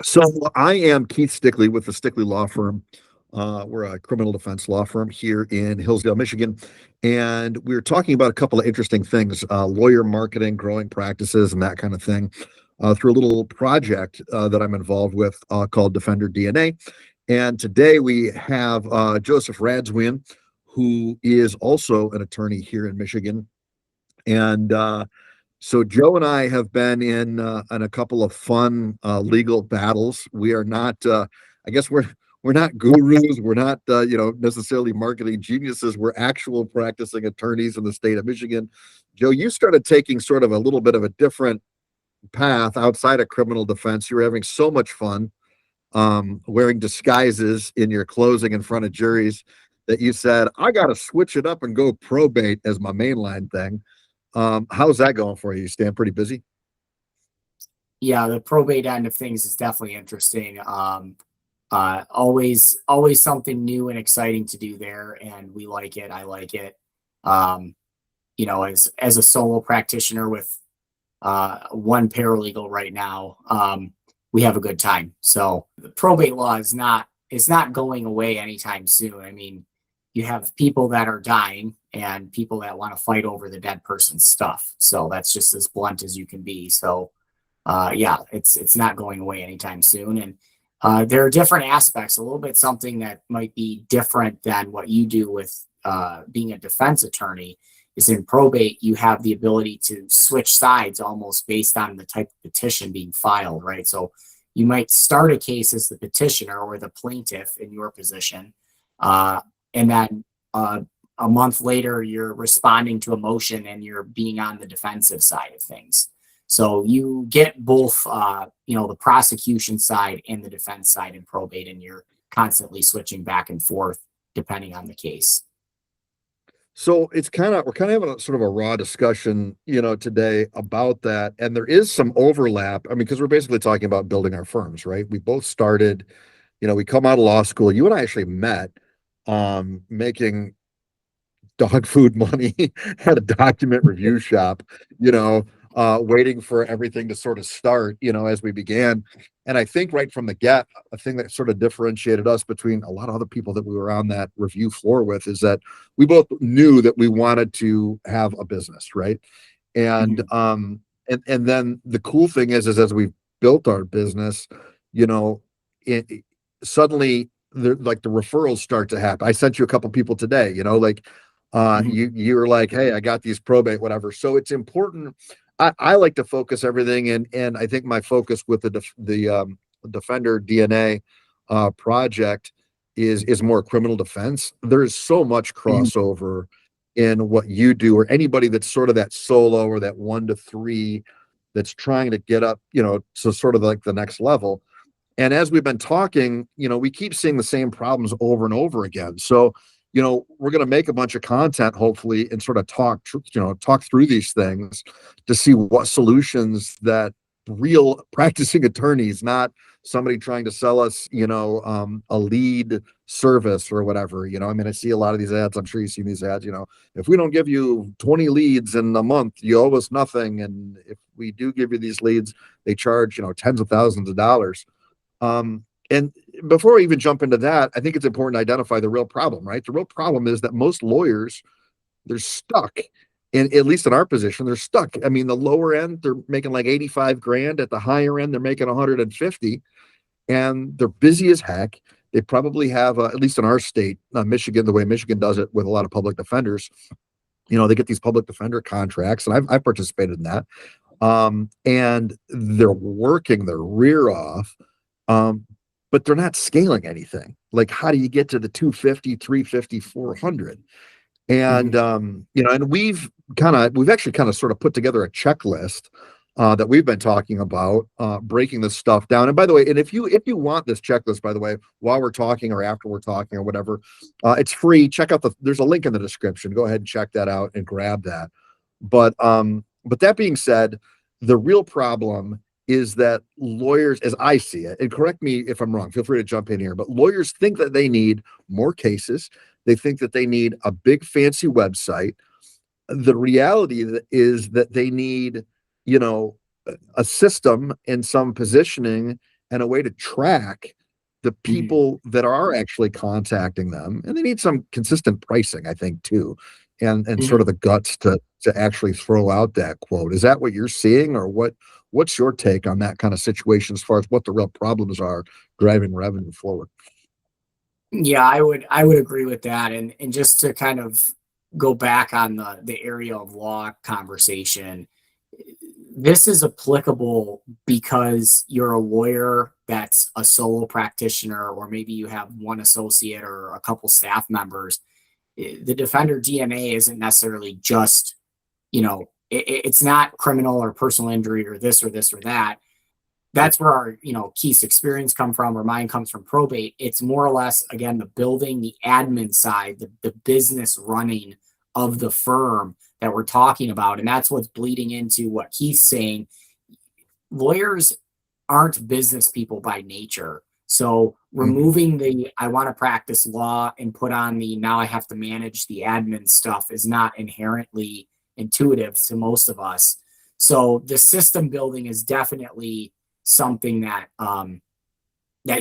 So I am Keith Stickley with the Stickley Law Firm. We're a criminal defense law firm here in Hillsdale, Michigan. And we're talking about a couple of interesting things, lawyer marketing, growing practices, and that kind of thing, through a little project that I'm involved with called Defender DNA. And today we have Joseph Radswian, who is also an attorney here in Michigan. And so Joe and I have been in a couple of fun legal battles. We are not, I guess we're not gurus. We're not, necessarily marketing geniuses. We're actual practicing attorneys in the state of Michigan. Joe, you started taking sort of a little bit of a different path outside of criminal defense. You were having so much fun wearing disguises in your closing in front of juries that you said, I got to switch it up and go probate as my mainline thing. How's that going for you? You staying pretty busy? Yeah, the probate end of things is definitely interesting. Always something new and exciting to do there, and we like it. I like it. Um, as a solo practitioner with one paralegal right now, we have a good time. So the probate law is not going away anytime soon. I mean, you have people that are dying and people that want to fight over the dead person's stuff. So that's just as blunt as you can be. So yeah, it's not going away anytime soon. And there are different aspects, a little bit something that might be different than what you do with being a defense attorney is in probate, you have the ability to switch sides almost based on the type of petition being filed, right? So you might start a case as the petitioner or the plaintiff in your position, and then a month later, you're responding to a motion and you're being on the defensive side of things. So you get both, the prosecution side and the defense side in probate, and you're constantly switching back and forth depending on the case. So we're kind of having a sort of a raw discussion, today about that. And there is some overlap. I mean, because we're basically talking about building our firms, right? We both started, we come out of law school. You and I actually met making dog food money at a document review shop, you know, waiting for everything to sort of start, as we began. And I think right from the get, a thing that sort of differentiated us between a lot of other people that we were on that review floor with is that we both knew that we wanted to have a business, right? And Mhm. and then the cool thing is as we built our business, you know, it suddenly like the referrals start to happen. I sent you a couple people today, like Mhm. you were like, hey, I got these probate, whatever. So it's important. I like to focus everything, and I think my focus with the Defender DNA project is more criminal defense. There's so much Mhm. crossover in what you do, or anybody that's sort of that solo or that 1 to 3 that's trying to get up, to sort of like the next level. And as we've been talking, we keep seeing the same problems over and over again. So, we're going to make a bunch of content, hopefully, and sort of talk through these things to see what solutions that real practicing attorneys, not somebody trying to sell us, a lead service or whatever. I mean, I see a lot of these ads. I'm sure you've seen these ads, if we don't give you 20 leads in a month, you owe us nothing. And if we do give you these leads, they charge, tens of thousands of dollars. And before I even jump into that, I think it's important to identify the real problem, right? The real problem is that most lawyers, they're stuck. And at least in our position, they're stuck. I mean, the lower end, they're making like 85 grand. At the higher end, they're making 150, and they're busy as heck. They probably have, at least in our state, Michigan, the way Michigan does it with a lot of public defenders, they get these public defender contracts, and I've participated in that. And they're working their rear off. Um, but they're not scaling anything. Like, how do you get to the 250, 350, 400? And, Mhm. and we've actually kind of sort of put together a checklist that we've been talking about, breaking this stuff down. And by the way, and if you want this checklist, by the way, while we're talking or after we're talking or whatever, it's free. Check out there's a link in the description. Go ahead and check that out and grab that. But that being said, the real problem is that lawyers, as I see it, and correct me if I'm wrong, feel free to jump in here, but lawyers think that they need more cases. They think that they need a big fancy website. The reality is that they need, you know, a system and some positioning and a way to track the Mhm. people that are actually contacting them. And they need some consistent pricing, I think, too, and sort Mhm. of the guts to actually throw out that quote. Is that what you're seeing, or what's your take on that kind of situation as far as what the real problems are driving revenue forward? Yeah, I would agree with that. And just to kind of go back on the area of law conversation, this is applicable because you're a lawyer that's a solo practitioner, or maybe you have one associate or a couple staff members. The defender DNA isn't necessarily just, it's not criminal or personal injury or this or this or that. That's where our Keith's experience come from, or mine comes from probate. It's more or less, again, the building, the admin side, the business running of the firm that we're talking about. And that's what's bleeding into what Keith's saying. Lawyers aren't business people by nature. So Mhm. removing the I want to practice law and put on the now I have to manage the admin stuff is not inherently intuitive to most of us. So the system building is definitely something that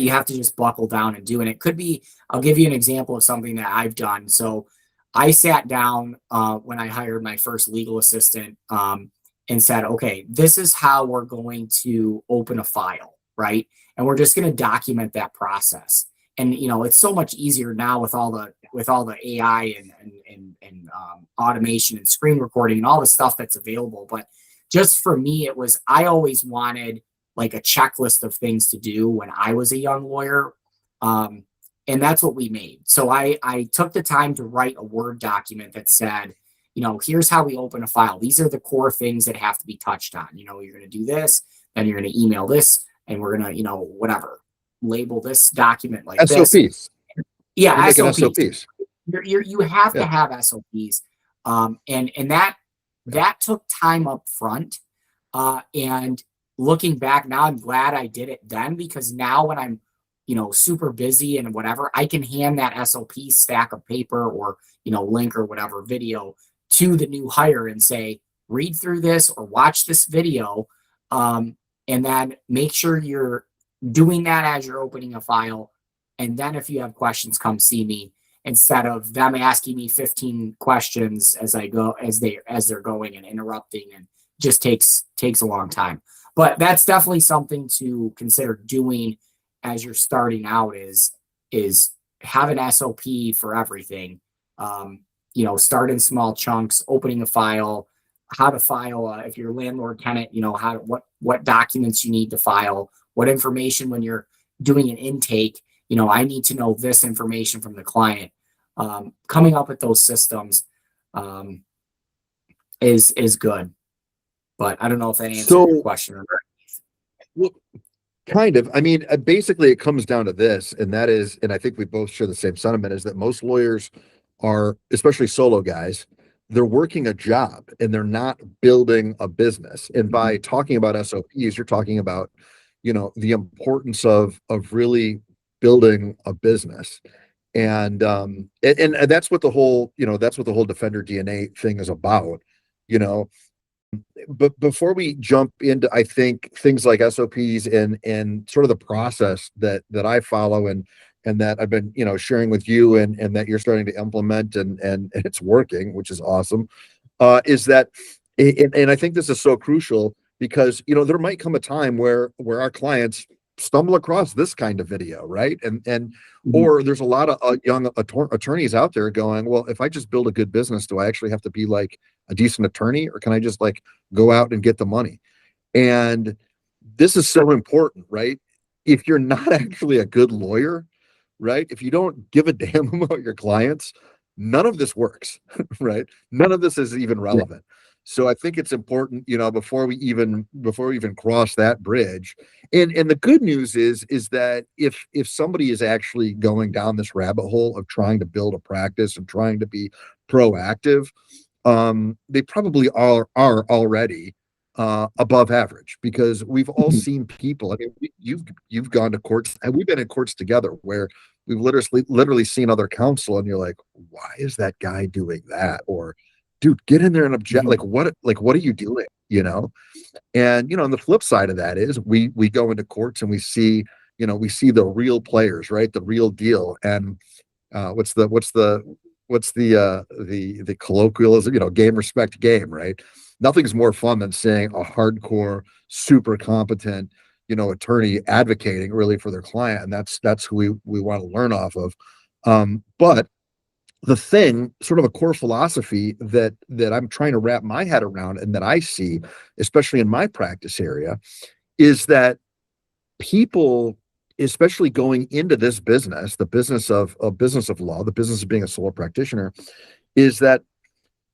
you have to just buckle down and do. And it could be, I'll give you an example of something that I've done. So I sat down when I hired my first legal assistant and said, okay, this is how we're going to open a file, right? And we're just going to document that process. And it's so much easier now with all the AI and automation and screen recording and all the stuff that's available. But just for me, it was I always wanted like a checklist of things to do when I was a young lawyer. Um, and that's what we made. So I took the time to write a Word document that said, here's how we open a file. These are the core things that have to be touched on. You're going to do this, then you're going to email this, and we're going to, whatever, label this document like this. SOPs. You're Yeah, making SOPs. SOPs. You have to Yeah. have SOPs. And that took time up front. And looking back now, I'm glad I did it then, because now when I'm, super busy and whatever, I can hand that SOP stack of paper or, link or whatever video to the new hire and say, read through this or watch this video. Um, and then make sure you're doing that as you're opening a file. And then if you have questions, come see me, instead of them asking me 15 questions as I go, as they're going and interrupting, and just takes a long time. But that's definitely something to consider doing as you're starting out, is have an SOP for everything. Start in small chunks, opening a file, how to file if you're landlord tenant, how what documents you need to file, what information when you're doing an intake. I need to know this information from the client. Coming up with those systems um, is good. But I don't know if that answered your So, question or well, kind of. I mean, basically, it comes down to this, and that is, and I think we both share the same sentiment, is that most lawyers are, especially solo guys, they're working a job and they're not building a business. And not. by talking about SOPs, you're talking about, the importance of really building a business. And that's what the whole, that's what the whole Defender DNA thing is about, you know, but before we jump into, I think things like SOPs and sort of the process that I follow and that I've been sharing with you and that you're starting to implement and it's working, which is awesome. Is that and I think this is so crucial because there might come a time where our clients stumble across this kind of video, right? And Mhm. or there's a lot of young attorneys out there going, well, if I just build a good business, do I actually have to be like a decent attorney, or can I just like go out and get the money? And this is so important, right? If you're not actually a good lawyer, right? If you don't give a damn about your clients, none of this works, right? None of this is even Yeah. relevant. So I think it's important, before we even cross that bridge. And the good news is that if somebody is actually going down this rabbit hole of trying to build a practice and trying to be proactive, they probably are already above average, because we've all Mhm. seen people. I mean, you've gone to courts, and we've been in courts together where we've literally seen other counsel, and you're like, why is that guy doing that? Or, dude, get in there and object. Mhm. Like what are you doing? you know. And on the flip side of that is we go into courts and we see, we see the real players, right? The real deal. And what's the colloquialism, game, respect, game, right? Nothing's more fun than seeing a hardcore, super competent, attorney advocating really for their client. And that's who we want to learn off of. But the thing, sort of a core philosophy that I'm trying to wrap my head around and that I see, especially in my practice area, is that people, especially going into this business, the business of law, the business of being a solo practitioner, is that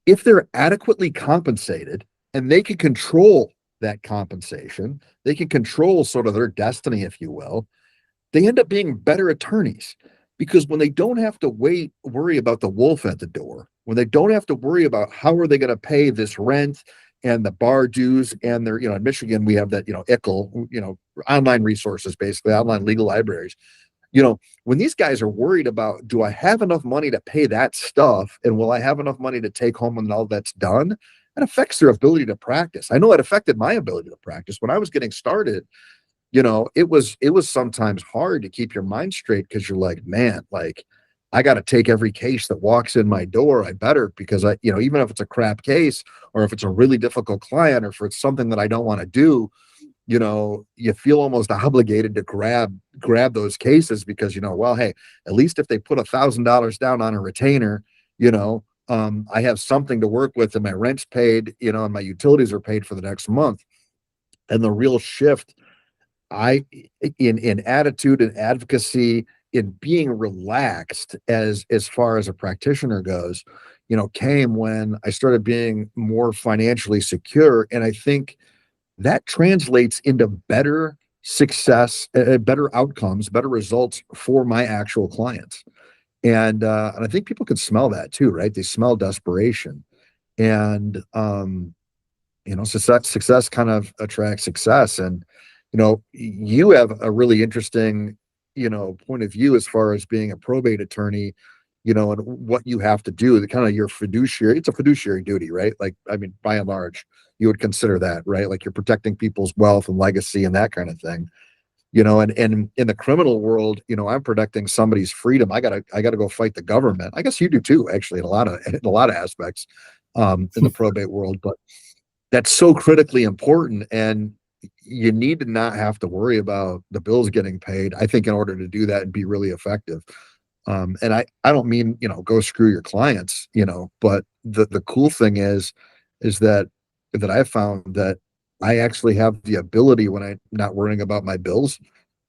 if they're adequately compensated and they can control that compensation, they can control sort of their destiny, if you will, they end up being better attorneys, because when they don't have to worry about the wolf at the door, when they don't have to worry about how are they going to pay this rent and the bar dues, and they're, in Michigan, we have that, ICL, online resources, basically online legal libraries. When these guys are worried about, do I have enough money to pay that stuff? And will I have enough money to take home when all that's done? It affects their ability to practice. I know it affected my ability to practice when I was getting started. It was sometimes hard to keep your mind straight, because you're like, man, like, I got to take every case that walks in my door. I better, because even if it's a crap case, or if it's a really difficult client, or if it's something that I don't want to do, you feel almost obligated to grab those cases, because, well, hey, at least if they put $1,000 down on a retainer, I have something to work with, and my rent's paid, and my utilities are paid for the next month. And the real shift I in attitude and advocacy, in being relaxed as far as a practitioner goes, came when I started being more financially secure. And I think that translates into better success, better outcomes, better results for my actual clients. And I think people can smell that too, right? They smell desperation. And success kind of attracts success. And you have a really interesting point of view as far as being a probate attorney, and what you have to do, the kind of your fiduciary, it's a fiduciary duty, right? Like, I mean, by and large, you would consider that, right? Like, you're protecting people's wealth and legacy and that kind of thing. And in the criminal world, I'm protecting somebody's freedom. I gotta go fight the government. I guess you do too, actually, in a lot of aspects, in the probate world. But that's so critically important, and you need to not have to worry about the bills getting paid, I think, in order to do that and be really effective. And I don't mean, go screw your clients, but the cool thing is that I found that I actually have the ability, when I'm not worrying about my bills,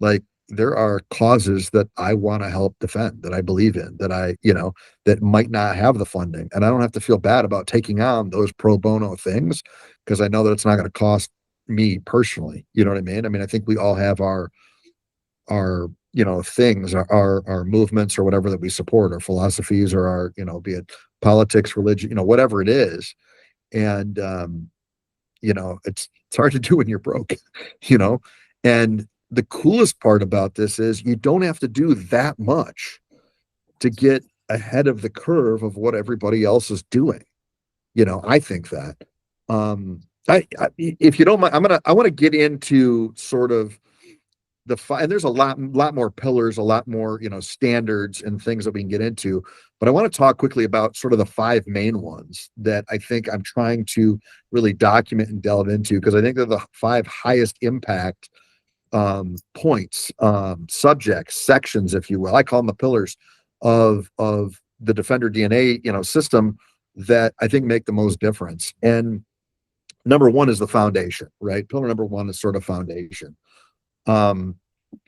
like, there are causes that I want to help defend, that I believe in, that might not have the funding. And I don't have to feel bad about taking on those pro bono things, because I know that it's not going to cost me personally. You know what I mean? I mean, I think we all have our things, our movements, or whatever that we support, our philosophies, or our, be it politics, religion, whatever it is. And it's hard to do when you're broke. you know and the coolest part about this is you don't have to do that much to get ahead of the curve of what everybody else is doing. I think that, if you don't mind, I want to get into sort of and there's a lot more pillars, a lot more, standards and things that we can get into. But I want to talk quickly about sort of the five main ones that I think I'm trying to really document and delve into, because I think they're the five highest impact points, subjects, sections, if you will. I call them the pillars of the Defender DNA, system, that I think make the most difference. And number one is the foundation, right? Pillar number one is sort of foundation. um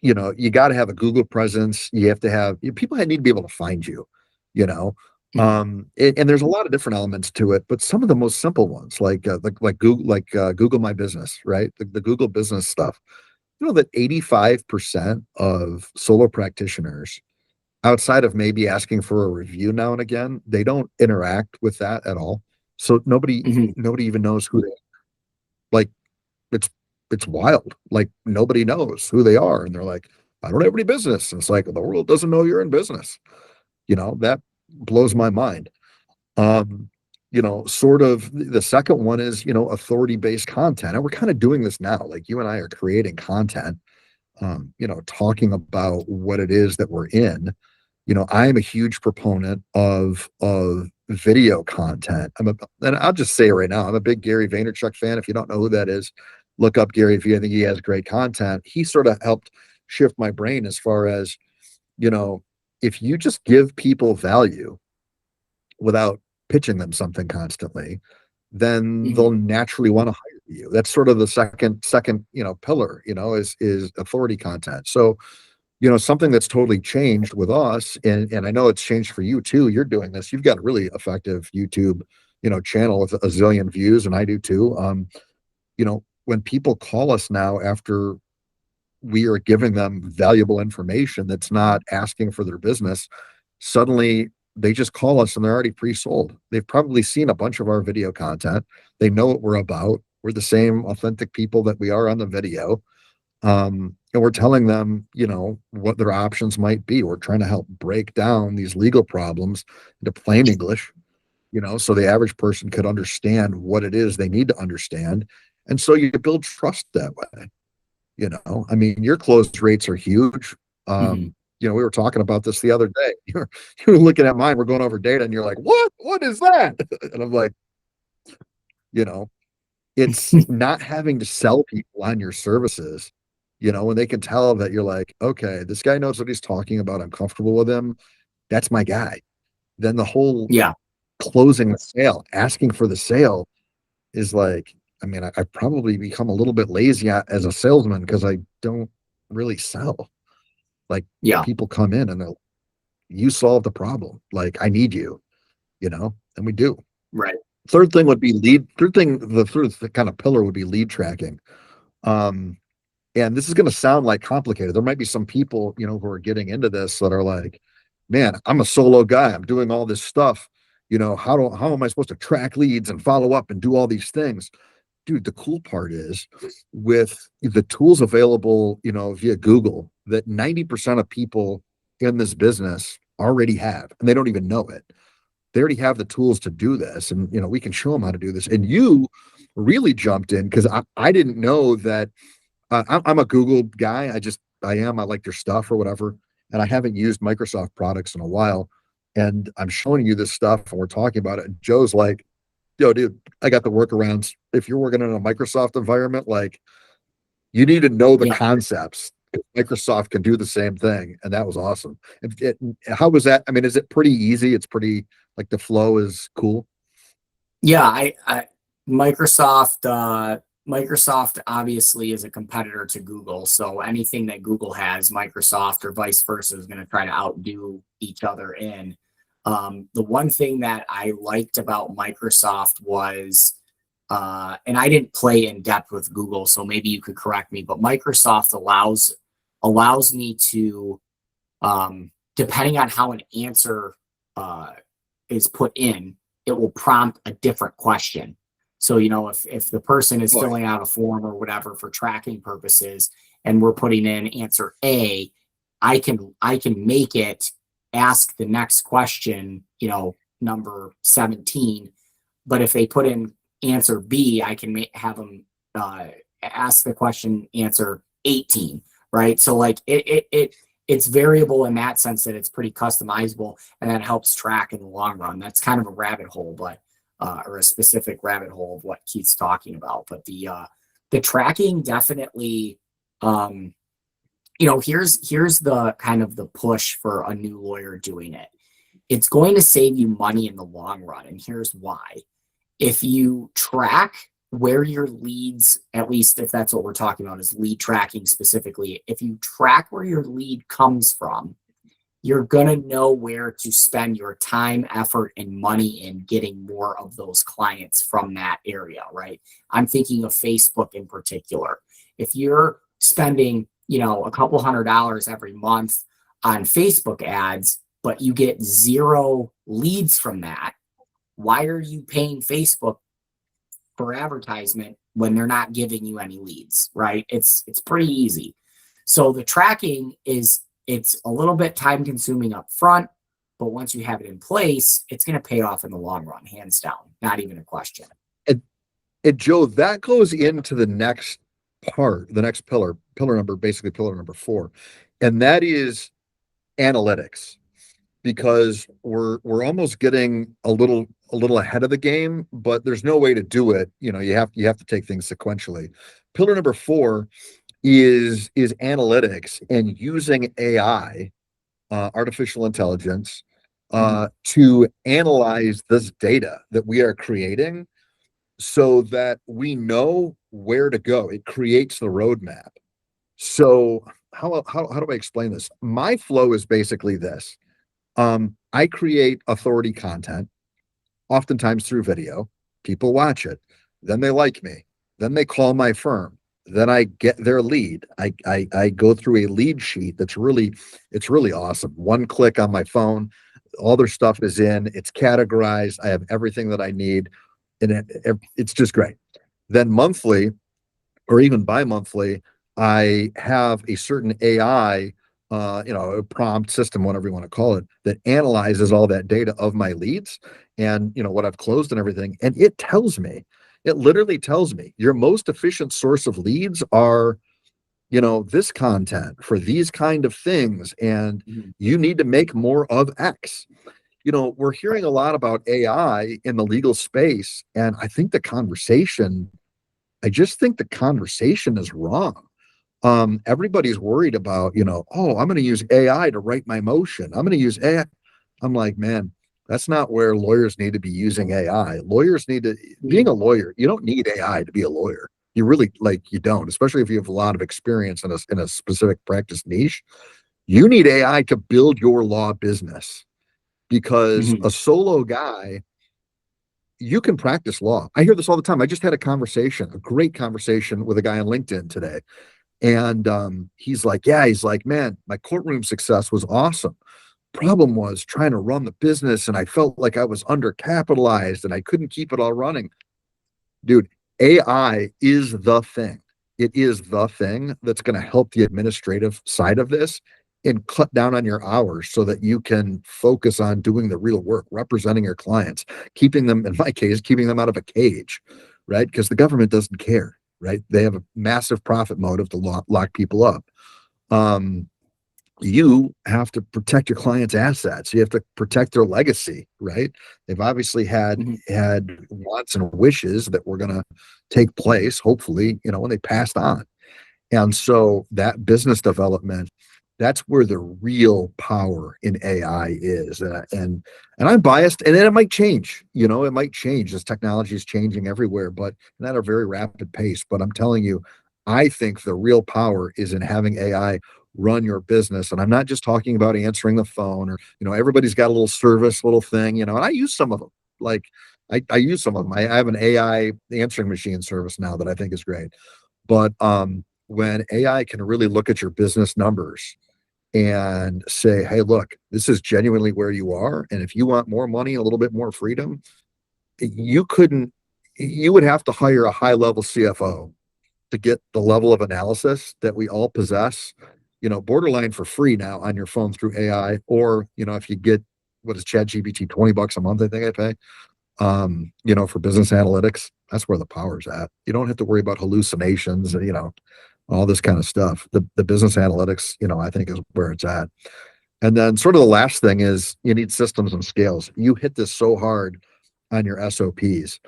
you got to have a Google presence. You have to have, people need to be able to find you. you know and there's a lot of different elements to it, but some of the most simple ones, like Google, Google My Business, right? The Google business stuff. That 85% of solo practitioners, outside of maybe asking for a review now and again, they don't interact with that at all. So nobody Mhm. nobody even knows who they, like, it's it's wild. Like, nobody knows who they are, and they're like, I don't have any business. And it's like, the world doesn't know you're in business. That blows my mind. um sort of the second one is, authority-based content. And we're kind of doing this now. Like you and I are creating content, talking about what it is that we're in. I am a huge proponent of video content. And I'll just say it right now, I'm a big Gary Vaynerchuk fan. If you don't know who that is, look up Gary Vee. I think he has great content. He sort of helped shift my brain as far as, you know, if you just give people value without pitching them something constantly, then they'll Mhm. naturally want to hire you. That's sort of the second, pillar, is authority content. So, something that's totally changed with us, and I know it's changed for you too. You're doing this. You've got a really effective YouTube, channel with a zillion views, and I do too. When people call us now after we are giving them valuable information that's not asking for their business, suddenly they just call us and they're already pre-sold. They've probably seen a bunch of our video content. They know what we're about. We're the same authentic people that we are on the video. And we're telling them, what their options might be. We're trying to help break down these legal problems into plain English, so the average person could understand what it is they need to understand. And so you build trust that way. I mean, your close rates are huge. Mhm. We were talking about this the other day. You're looking at mine, we're going over data, and you're like, what is that? And I'm like, you know, it's not having to sell people on your services, when they can tell that you're like, okay, this guy knows what he's talking about. I'm comfortable with him. That's my guy. Then the whole Yeah. closing the sale, asking for the sale is like, I mean, I've probably become a little bit lazy as a salesman because I don't really sell. Like Yeah. people come in and they're, you solve the problem. Like I need you, and we do. Right. Third thing would be the third kind of pillar would be lead tracking. Um, and this is going to sound like complicated. There might be some people, who are getting into this that are like, man, I'm a solo guy. I'm doing all this stuff. How am I supposed to track leads and follow up and do all these things? Dude, the cool part is with the tools available, via Google that 90% of people in this business already have, and they don't even know it. They already have the tools to do this. And, we can show them how to do this. And you really jumped in because I didn't know that I'm a Google guy. I like their stuff or whatever. And I haven't used Microsoft products in a while. And I'm showing you this stuff and we're talking about it. And Joe's like, yo, dude, I got the workarounds. If you're working in a Microsoft environment, like you need to know the Yeah. concepts. Microsoft can do the same thing. And that was awesome. How was that? I mean, is it pretty easy? It's pretty like the flow is cool. Yeah. Microsoft, Microsoft obviously is a competitor to Google. So anything that Google has, Microsoft or vice versa is going to try to outdo each other in. The one thing that I liked about Microsoft was, and I didn't play in depth with Google, so maybe you could correct me, but Microsoft allows me to, depending on how an answer uh, is put in, it will prompt a different question. So, if the person is Oh, filling out a form or whatever for tracking purposes, and we're putting in answer A, I can make it ask the next question, number 17. But if they put in answer B, I can have them ask the question answer 18, right? So like it's variable in that sense that it's pretty customizable, and that helps track in the long run. That's kind of a rabbit hole, but or a specific rabbit hole of what Keith's talking about. But the tracking definitely, here's the kind of the push for a new lawyer doing it. It's going to save you money in the long run, and here's why. If you track where your leads, at least if that's what we're talking about, is lead tracking specifically, if you track where your lead comes from, you're going to know where to spend your time, effort, and money in getting more of those clients from that area, right? I'm thinking of Facebook in particular. If you're spending, a couple $100 every month on Facebook ads, but you get zero leads from that, why are you paying Facebook for advertisement when they're not giving you any leads, right? It's pretty easy. So the tracking it's a little bit time consuming up front. but once you have it in place, it's going to pay off in the long run, hands down, not even a question. And, and Joe, that goes into the next part, the next basically pillar number 4, and that is analytics, because we're almost getting a little ahead of the game, but there's no way to do it. You have to take things sequentially. Pillar number 4 is analytics and using AI, artificial intelligence, Mhm. to analyze this data that we are creating so that we know where to go. It creates the roadmap. So how do I explain this? My flow is basically this. I create authority content, oftentimes through video. People watch it, then they like me, then they call my firm, then I get their lead. I go through a lead sheet it's really awesome. One click on my phone, all their stuff is in, it's categorized. I have everything that I need, and it's just great. Then monthly, or even bi-monthly, I have a certain AI, a prompt system, whatever you want to call it, that analyzes all that data of my leads and what I've closed and everything. And it literally tells me your most efficient source of leads are, this content for these kind of things, and Mhm. you need to make more of X. We're hearing Right. a lot about AI in the legal space, and I just think the conversation is wrong. Everybody's worried about, oh, I'm going to use AI to write my motion. I'm going to use AI. I'm like, man, that's not where lawyers need to be using AI. Being Mhm. a lawyer, you don't need AI to be a lawyer. You really, you don't, especially if you have a lot of experience in a specific practice niche. You need AI to build your law business, because Mhm. a solo guy, you can practice law. I hear this all the time. I just had a great conversation with a guy on LinkedIn today. And he's like, man, my courtroom success was awesome. Problem was trying to run the business, and I felt like I was undercapitalized and I couldn't keep it all running. Dude, AI is the thing. It is the thing that's going to help the administrative side of this and cut down on your hours so that you can focus on doing the real work, representing your clients, keeping them, in my case, keeping them out of a cage, right? Because the government doesn't care, right? They have a massive profit motive to lock people up. Um, you have to protect your client's assets. You have to protect their legacy, right? They've obviously Mhm. had wants and wishes that were going to take place, hopefully, when they passed on. And so that business development, that's where the real power in AI is. And I'm biased, and then it might change. It might change as technology is changing everywhere, but not at a very rapid pace. But I'm telling you, I think the real power is in having AI run your business. And I'm not just talking about answering the phone, or, everybody's got a little service, little thing, and I use some of them. Like I use some of them. I have an AI answering machine service now that I think is great. But when AI can really look at your business numbers and say, hey, look, this is genuinely where you are. And if you want more money, a little bit more freedom, you couldn't, you would have to hire a high level CFO to get the level of analysis that we all possess, borderline for free now on your phone through AI. Or, if you get, what is ChatGPT, $20 a month, I think I pay, for business analytics, that's where the power's at. You don't have to worry about hallucinations, all this kind of stuff. The business analytics, I think is where it's at. And then sort of the last thing is you need systems and scales. You hit this so hard on your SOPs.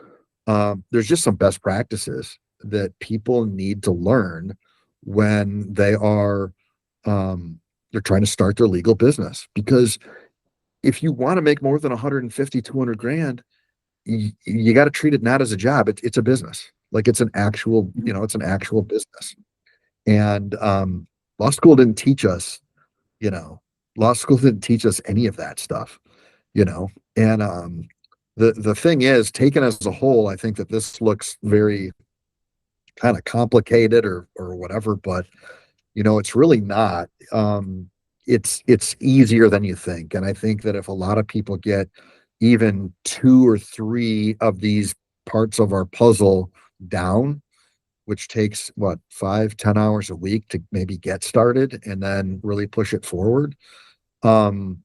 There's just some best practices that people need to learn when they're trying to start their legal business. Because if you want to make more than 150, 200 grand, you got to treat it not as a job. It's a business. Like it's an actual, Mhm. it's an actual business. And law school didn't teach us, you know, law school didn't teach us any of that stuff, you know. And the thing is, taken as a whole, I think that this looks very kind of complicated or whatever, but it's really not. It's easier than you think. And I think that if a lot of people get even 2 or 3 of these parts of our puzzle down, which takes what, 5, 10 hours a week to maybe get started and then really push it forward. Um,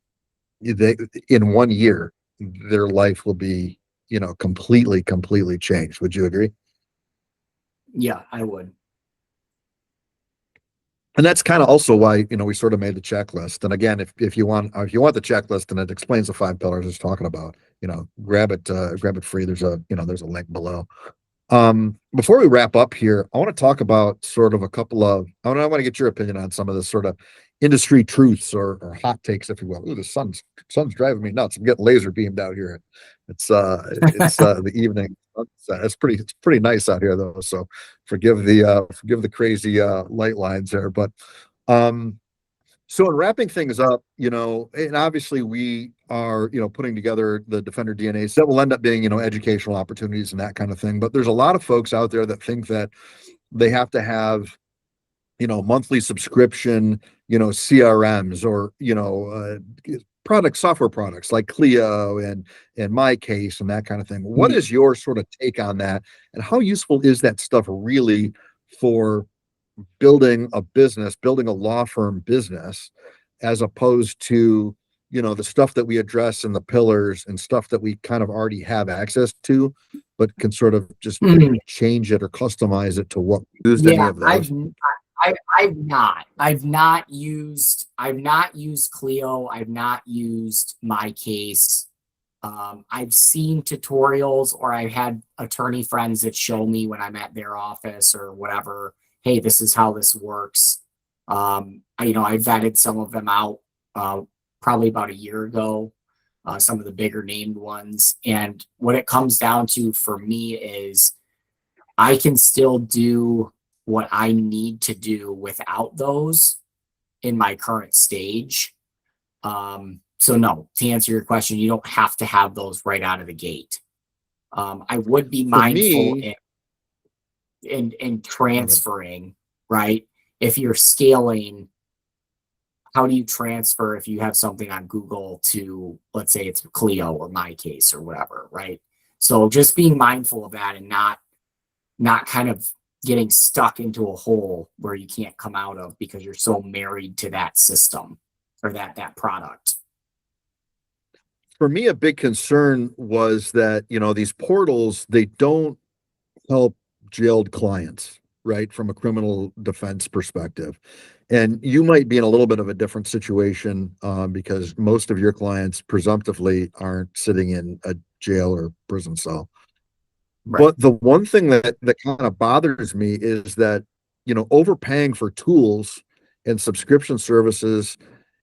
they, in 1 year, their life will be, completely changed. Would you agree? Yeah, I would. And that's kind of also why, we sort of made the checklist. And again, if you want the checklist and it explains the 5 pillars it's talking about, grab it free. There's a link below. Before we wrap up here, I want to talk about sort of a couple of, I want to get your opinion on some of the sort of industry truths or hot takes, if you will. Ooh, the sun's driving me nuts. I'm getting laser beamed out here. It's the evening. It's pretty nice out here though. So forgive the crazy light lines there. But um so in wrapping things up, and obviously we are, putting together the Defender DNAs that will end up being, educational opportunities and that kind of thing. But there's a lot of folks out there that think that they have to have, monthly subscription, CRMs or, software products like Clio and My Case and that kind of thing. What Mhm. is your sort of take on that? And how useful is that stuff really for building a business, building a law firm business, as opposed to, the stuff that we address in the pillars and stuff that we kind of already have access to, but can sort of just Mhm. change it or customize it to what we used any Yeah, of those. I've not used Clio. I've not used My Case. I've seen tutorials or I've had attorney friends that show me when I'm at their office or whatever. Hey, this is how this works. I vetted some of them out uh, probably about a year ago. Some of the bigger named ones, and what it comes down to for me is I can still do what I need to do without those in my current stage. So no, to answer your question, you don't have to have those right out of the gate. I would be For mindful me, in okay, transferring, right? If you're scaling, how do you transfer if you have something on Google to, let's say it's Clio or My Case or whatever, right? So just being mindful of that and not kind of getting stuck into a hole where you can't come out of because you're so married to that system or that product. for me, a big concern was that, these portals, they don't help jailed clients, right? From a criminal defense perspective. And you might be in a little bit of a different situation because most of your clients presumptively aren't sitting in a jail or prison cell. Right. But the one thing that kind of bothers me is that, overpaying for tools and subscription services,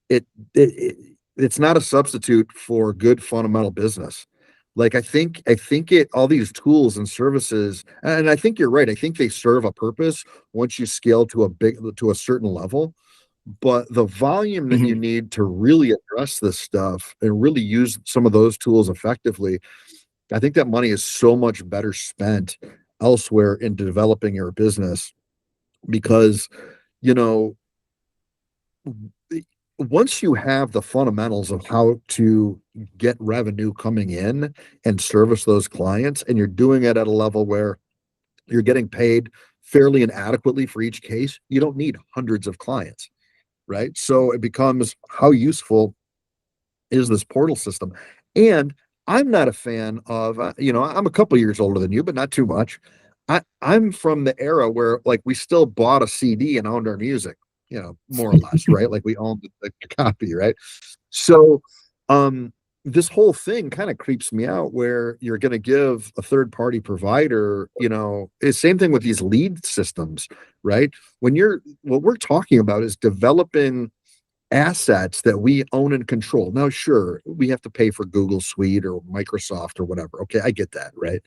it, it it's not a substitute for good fundamental business. Like I think it all these tools and services, and I think you're right. I think they serve a purpose once you scale to a certain level. But the volume that you Mhm. need to really address this stuff and really use some of those tools effectively, I think that money is so much better spent elsewhere in developing your business because, you know, once you have the fundamentals of how to get revenue coming in and service those clients, and you're doing it at a level where you're getting paid fairly and adequately for each case, you don't need hundreds of clients, right? So it becomes how useful is this portal system? And I'm not a fan of, I'm a couple years older than you, but not too much. I'm from the era where like we still bought a CD and owned our music, more or less, right? Like we owned the copy, right? So, um, this whole thing kind of creeps me out where you're going to give a third party provider, it's same thing with these lead systems, right? What we're talking about is developing assets that we own and control. Now, sure, we have to pay for Google Suite or Microsoft or whatever. Okay, I get that, right?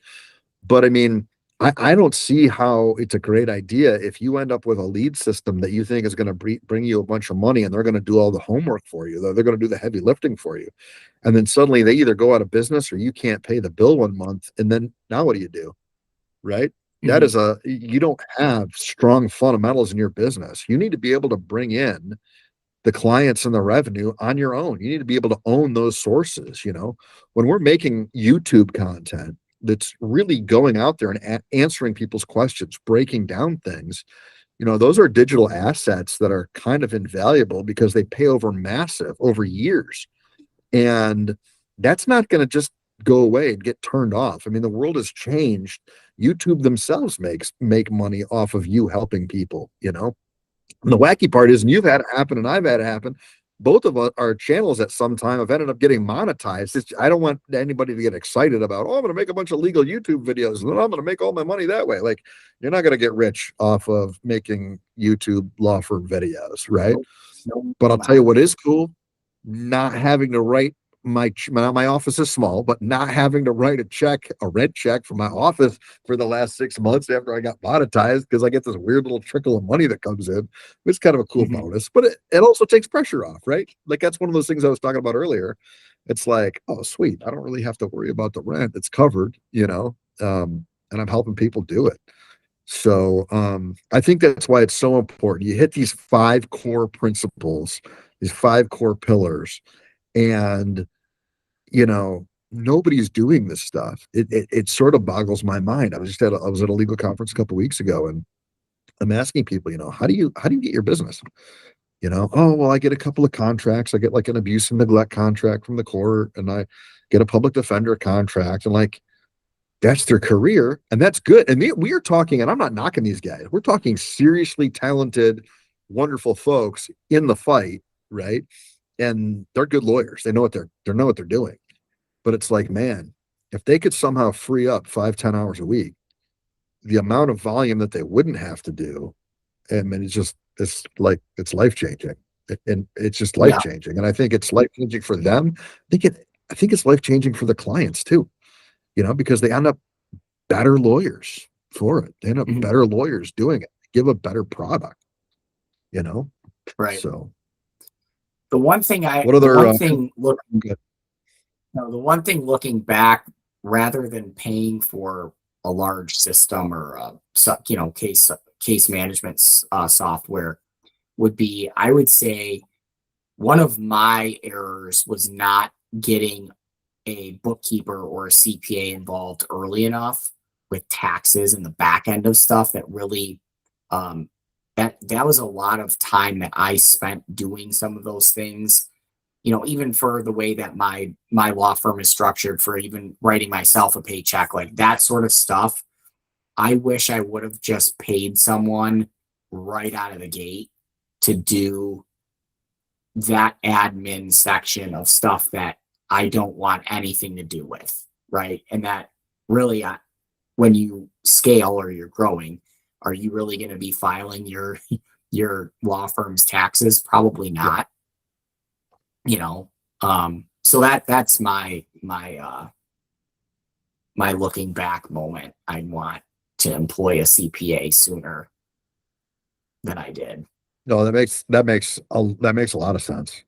But I mean, I don't see how it's a great idea if you end up with a lead system that you think is going to bring you a bunch of money and they're going to do all the homework for you. They're going to do the heavy lifting for you. And then suddenly they either go out of business or you can't pay the bill 1 month. And then now what do you do? Right? Mhm. You don't have strong fundamentals in your business. You need to be able to bring in the clients and the revenue on your own. You need to be able to own those sources. When we're making YouTube content that's really going out there and answering people's questions, breaking down things, those are digital assets that are kind of invaluable because they pay over massive over years. And that's not going to just go away and get turned off. I mean, the world has changed. YouTube themselves make money off of you helping people, you know. And the wacky part is, and you've had it happen and I've had it happen. Both of our channels at some time have ended up getting monetized. I don't want anybody to get excited about, oh, I'm going to make a bunch of legal YouTube videos and then I'm going to make all my money that way. Like, you're not going to get rich off of making YouTube law firm videos, right? Nope. No But I'll tell you amount. what is cool, not having to write my office is small, but not having to write a rent check for my office for the last 6 months after I got monetized, because I get this weird little trickle of money that comes in. It's kind of a cool Mhm. bonus, but it also takes pressure off, right? Like, that's one of those things I was talking about earlier. It's like, oh, sweet, I don't really have to worry about the rent. It's covered, you know, and I'm helping people do it. So I think that's why it's so important. You hit these five core principles, these five core pillars, and nobody's doing this stuff. It sort of boggles my mind. I was at a legal conference a couple of weeks ago, and I'm asking people, how do you get your business? Oh, well, I get a couple of contracts. I get like an abuse and neglect contract from the court, and I get a public defender contract, and like, that's their career, and that's good. And we are talking, and I'm not knocking these guys. We're talking seriously talented, wonderful folks in the fight, right? And they're good lawyers. They know what they're doing. But it's like, man, if they could somehow free up 5-10 hours a week, the amount of volume that they wouldn't have to do, I mean, it's like, it's life changing, and it's just life Yeah. changing. And I think it's life changing for them. I think it's life changing for the clients too. Because they end up better lawyers for it. They end up Mhm. better lawyers doing it. Give a better product. You know. Right. So what The other? one thing look, Good. no, the one thing looking back, rather than paying for a large system or case management software, would be, I would say, one of my errors was not getting a bookkeeper or a CPA involved early enough with taxes and the back end of stuff. That really, um, that was a lot of time that I spent doing some of those things. Even for the way that my law firm is structured, for even writing myself a paycheck, like that sort of stuff. I wish I would have just paid someone right out of the gate to do that admin section of stuff that I don't want anything to do with, right? And that really, when you scale or you're growing, are you really going to be filing your law firm's taxes? Probably Yeah. not. You know, so that's my looking back moment. I want to employ a CPA sooner than I did. No, that makes a lot of sense.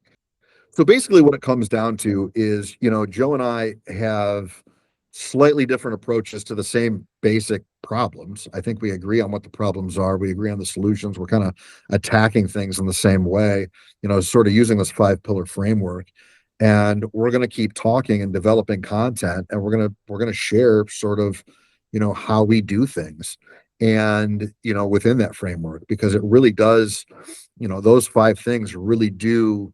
So basically, what it comes down to is, Joe and I have slightly different approaches to the same basic problems. I think we agree on what the problems are. We agree on the solutions. We're kind of attacking things in the same way, sort of using this five-pillar framework. And we're going to keep talking and developing content, and we're going to share sort of, how we do things, and within that framework, because it really does, those five things really do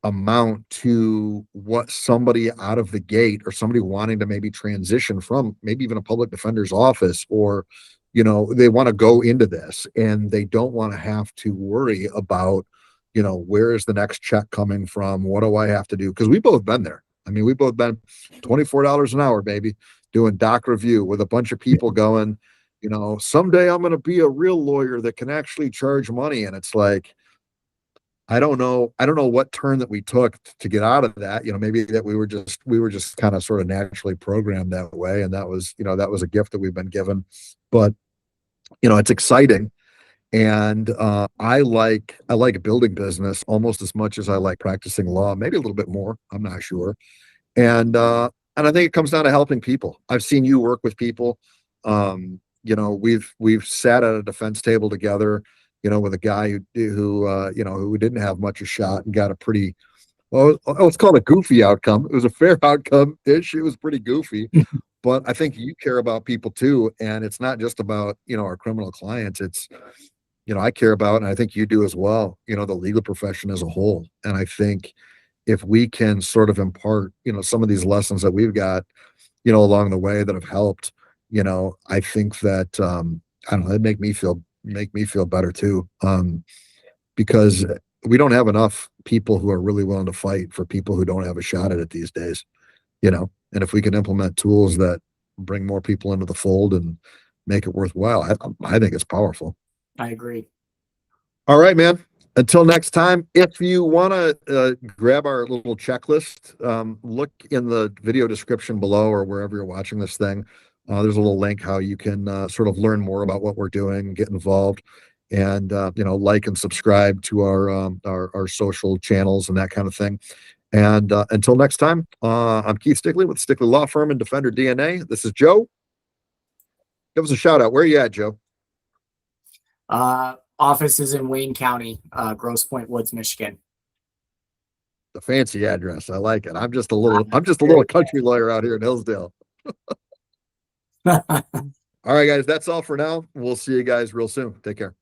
amount to what somebody out of the gate, or somebody wanting to maybe transition from maybe even a public defender's office, or they want to go into this and they don't want to have to worry about, where is the next check coming from, what do I have to do, because we both been there. I mean, we both been $24 an hour, baby, doing doc review with a bunch of people going, someday I'm going to be a real lawyer that can actually charge money. And it's like, I don't know what turn that we took to get out of that. Maybe that we were just kind of sort of naturally programmed that way. And that was a gift that we've been given. But it's exciting. And I like building business almost as much as I like practicing law, maybe a little bit more. I'm not sure. And I think it comes down to helping people. I've seen you work with people. We've sat at a defense table together, with a guy who didn't have much of a shot and got a pretty, well, let's call it a goofy outcome. It was a fair outcome ish. It was pretty goofy, but I think you care about people too, and it's not just about our criminal clients. It's, I care about, and I think you do as well, the legal profession as a whole. And I think if we can sort of impart, some of these lessons that we've got, along the way that have helped, I think that, I don't know, it'd make me feel better too. Because we don't have enough people who are really willing to fight for people who don't have a shot at it these days, and if we can implement tools that bring more people into the fold and make it worthwhile, I think it's powerful. I agree. All right, man. Until next time, if you want to grab our little checklist, look in the video description below or wherever you're watching this thing. There's a little link how you can sort of learn more about what we're doing, get involved, and like and subscribe to our social channels and that kind of thing. And until next time, I'm Keith Stickley with Stickley Law Firm and Defender DNA. This is Joe. Give us a shout out. Where are you at, Joe? Office is in Wayne County, Grosse Pointe Woods, Michigan. The fancy address. I like it. I'm just a little country lawyer out here in Hillsdale. All right, guys, that's all for now. We'll see you guys real soon. Take care.